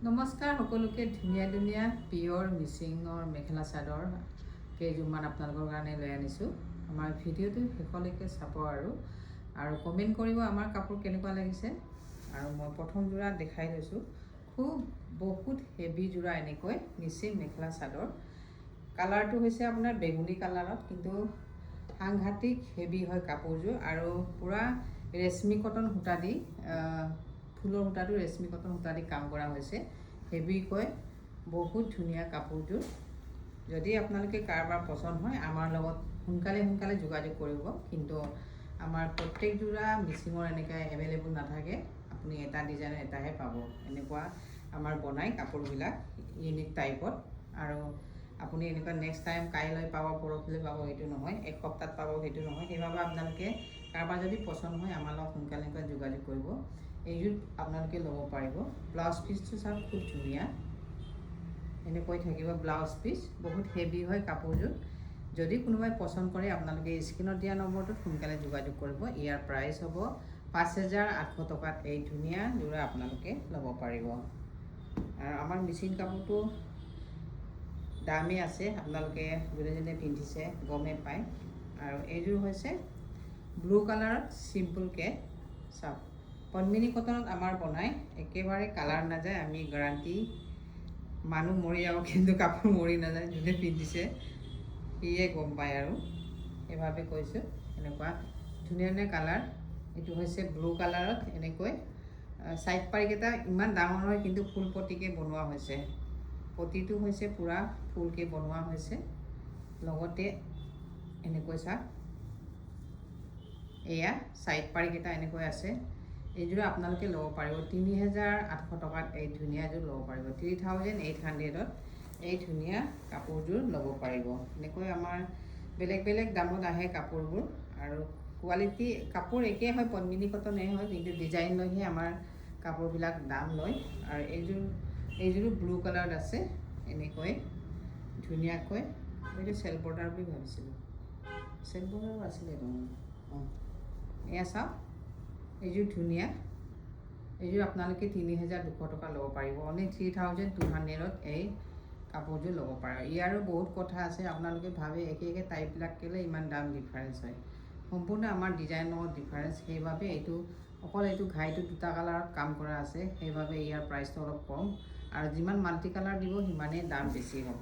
নমস্কাৰ সকলোকে ধুনীয়া ধুনীয়া পিয়ৰ মিচিঙৰ মেখেলা চাদৰ কেইযোৰমান আপোনালোকৰ কাৰণে লৈ আনিছোঁ। আমাৰ ভিডিঅ'টো শেষলৈকে চাব আৰু কমেণ্ট কৰিব আমাৰ কাপোৰ কেনেকুৱা লাগিছে। আৰু মই প্ৰথম যোৰা দেখাই লৈছোঁ, বহুত হেভি যোৰা এনেকৈ মিচিং মেখেলা চাদৰ। কালাৰটো হৈছে আপোনাৰ বেগুনী কালাৰত, কিন্তু সাংঘাতিক হেভি হয় কাপোৰযোৰ আৰু পূৰা ৰেশমি কটন সূতা দি ফুলৰ সূতাটো ৰেশমি কটন সূতা দি কাম কৰা হৈছে। হেভিকৈ বহুত ধুনীয়া কাপোৰযোৰ। যদি আপোনালোকে কাৰোবাৰ পচন্দ হয় আমাৰ লগত সোনকালে যোগাযোগ কৰিব। কিন্তু আমাৰ প্ৰত্যেক যোৰা মিচিঙৰ এনেকৈ এভেইলেবল নাথাকে, আপুনি এটা ডিজাইনৰ এটাহে পাব। এনেকুৱা আমাৰ বনাই কাপোৰবিলাক ইউনিক টাইপত। আৰু আপুনি এনেকুৱা নেক্সট টাইম কাইলৈ পাব, পৰহিলৈ পাব সেইটো নহয়, এক সপ্তাহত পাব সেইটো নহয়। সেইবাবে আপোনালোকে কাৰোবাৰ যদি পচন্দ হয় আমাৰ লগত সোনকালে যোগাযোগ কৰিব। এইযোৰ আপোনালোকে ল'ব পাৰিব। ব্লাউজ পিচটো চাওক, খুব ধুনীয়া এনেকৈ থাকিব ব্লাউজ পিচ। বহুত হেভি হয় কাপোৰযোৰ। যদি কোনোবাই পচন্দ কৰে আপোনালোকে স্ক্ৰীনত দিয়া নম্বৰটোত সোনকালে যোগাযোগ কৰিব। ইয়াৰ প্ৰাইচ হ'ব 5,800 টকাত এই ধুনীয়া যোৰা আপোনালোকে ল'ব পাৰিব। আৰু আমাৰ মিচিং কাপোৰটো দামেই আছে, আপোনালোকে যোনে যোনে পিন্ধিছে গমেই পায়। আৰু এইযোৰ হৈছে ব্লু কালাৰত চিম্পুলকৈ চাওক, পদ্মিনী কটনত আমাৰ বনাই একেবাৰে কালাৰ নাযায়। আমি গেৰাণ্টি, মানুহ মৰি যাব কিন্তু কাপোৰ মৰি নাযায়, যোনে পিন্ধিছে সিয়ে গম পায়। আৰু সেইভাৱে কৈছোঁ, এনেকুৱা ধুনীয়া ধুনীয়া কালাৰ। এইটো হৈছে ব্লু কালাৰত এনেকৈ ছাইড পাৰিকেইটা ইমান ডাঙৰ নহয়, কিন্তু ফুল পটিকৈ বনোৱা হৈছে। পটিটো হৈছে পূৰা ফুলকৈ বনোৱা হৈছে। লগতে এনেকৈ চাওক, এয়া ছাইড পাৰিকেইটা এনেকৈ আছে। এইযোৰ আপোনালোকে ল'ব পাৰিব 3,800 টকাত এই ধুনীয়াযোৰ ল'ব পাৰিব। 3,800ত এই ধুনীয়া কাপোৰযোৰ ল'ব পাৰিব। এনেকৈ আমাৰ বেলেগ বেলেগ দামত আহে কাপোৰবোৰ, আৰু কোৱালিটি কাপোৰ একেই হয়, পদ্মিনী কটনেই হয়, কিন্তু ডিজাইন লৈহে আমাৰ কাপোৰবিলাক দাম লয়। আৰু এইযোৰো ব্লু কালাৰত আছে এনেকৈ ধুনীয়াকৈ। এইটো চেল বৰ্ডাৰ বুলি ভাবিছিলোঁ, চেল বৰ্ডাৰো আছিলে দেখোন। এয়া চাওক, এইযোৰ ধুনীয়া। এইযোৰ আপোনালোকে 3,200 টকা ল'ব পাৰিব। অনলি 3,200ত এই কাপোৰযোৰ ল'ব পাৰে। ইয়াৰো বহুত কথা আছে, আপোনালোকে ভাবে একে টাইপবিলাক কেলৈ ইমান দাম ডিফাৰেঞ্চ হয়। সম্পূৰ্ণ আমাৰ ডিজাইনৰ ডিফাৰেঞ্চ। সেইবাবে এইটো অকল এইটো ঘাইটো দুটা কালাৰত কাম কৰা আছে, সেইবাবে ইয়াৰ প্ৰাইচটো অলপ কম। আৰু যিমান মাল্টি কালাৰ দিব সিমানেই দাম বেছি হ'ব।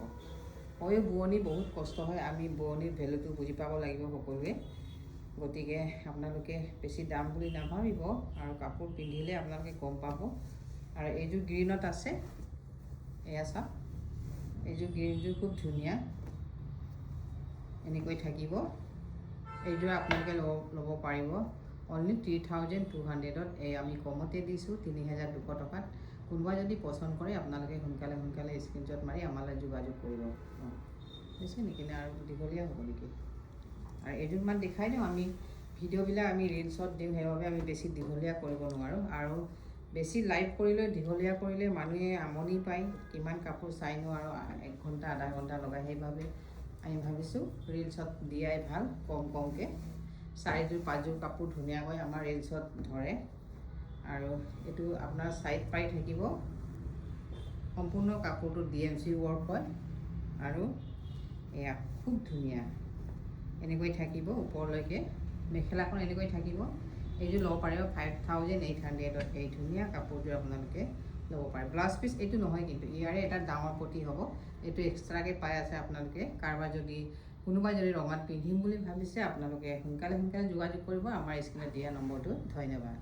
হয়ো বোৱনী বহুত কষ্ট হয়, আমি বোৱনীৰ ভেলুটো বুজি পাব লাগিব সকলোৱে। গতিকে আপোনালোকে বেছি দাম বুলি নাভাবিব, আৰু কাপোৰ পিন্ধিলে আপোনালোকে গম পাব। আৰু এইযোৰ গ্ৰীণত আছে, এয়া চাওক, এইযোৰ গ্ৰীণযোৰ খুব ধুনীয়া এনেকৈ থাকিব। এইযোৰ আপোনালোকে ল'ব পাৰিব অনলি 3,200ত। এই আমি কমতে দিছোঁ 3,200 টকাত। কোনোবাই যদি পচন্দ কৰে আপোনালোকে সোনকালে স্ক্ৰীনশ্বট মাৰি আমালৈ যোগাযোগ কৰিব। বুজিছে নেকি, আৰু দীঘলীয়া হ'ব নেকি? আৰু এইযোৰমান দেখাই দিওঁ। আমি ভিডিঅ'বিলাক আমি ৰিলছত দিওঁ, সেইবাবে আমি বেছি দীঘলীয়া কৰিব নোৱাৰোঁ। আৰু বেছি লাইভ কৰিলে, দীঘলীয়া কৰিলে মানুহে আমনি পায়, কিমান কাপোৰ চাইনো আৰু 1 ঘণ্টা আধা ঘণ্টা লগাই। সেইবাবে আমি ভাবিছোঁ ৰিলছত দিয়াই ভাল, কমকৈ 4যোৰ 5যোৰ কাপোৰ ধুনীয়াকৈ আমাৰ ৰিলছত ধৰে। আৰু এইটো আপোনাৰ ছাইড পাৰি থাকিব, সম্পূৰ্ণ কাপোৰটো DMC ৱৰ্ক হয়। আৰু এয়া খুব ধুনীয়া এনেকৈ থাকিব ওপৰলৈকে, মেখেলাখন এনেকৈ থাকিব। এইযোৰ ল'ব পাৰিব 5,800ত। এই ধুনীয়া কাপোৰযোৰ আপোনালোকে ল'ব পাৰে। ব্লাউজ পিচ এইটো নহয়, কিন্তু ইয়াৰে এটা ডাঙৰ পটি হ'ব, এইটো এক্সট্ৰাকৈ পাই আছে আপোনালোকে। কোনোবাই যদি ৰঙাত পিন্ধিম বুলি ভাবিছে আপোনালোকে সোনকালে যোগাযোগ কৰিব আমাৰ স্ক্ৰীনত দিয়া নম্বৰটোত। ধন্যবাদ।